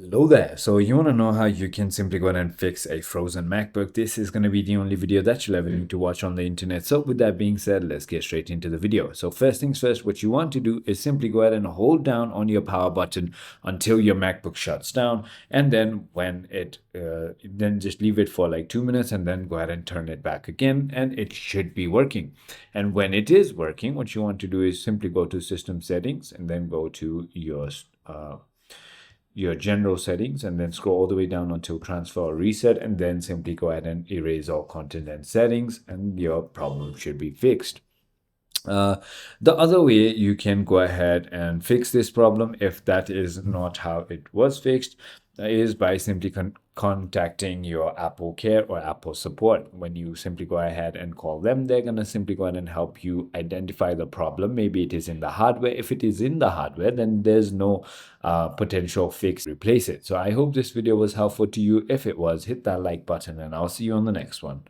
Hello there. So you want to know how you can simply go ahead and fix a frozen MacBook. This is going to be the only video that you'll ever need to watch on the internet. So with that being said, let's get straight into the video. So first things first, what you want to do is simply go ahead and hold down on your power button until your MacBook shuts down. And then when then just leave it for like 2 minutes and then go ahead and turn it back again and it should be working. And when it is working, what you want to do is simply go to System Settings and then go to your general settings and then scroll all the way down until transfer or reset, and then simply go ahead and erase all content and settings and your problem should be fixed. The other way you can go ahead and fix this problem, if that is not how it was fixed, is by simply contacting your Apple Care or Apple Support. When you simply go ahead and call them, they're going to simply go ahead and help you identify the problem. Maybe it is in the hardware. If it is in the hardware, then there's no potential fix to replace it. So I hope this video was helpful to you. If it was, hit that like button and I'll see you on the next one.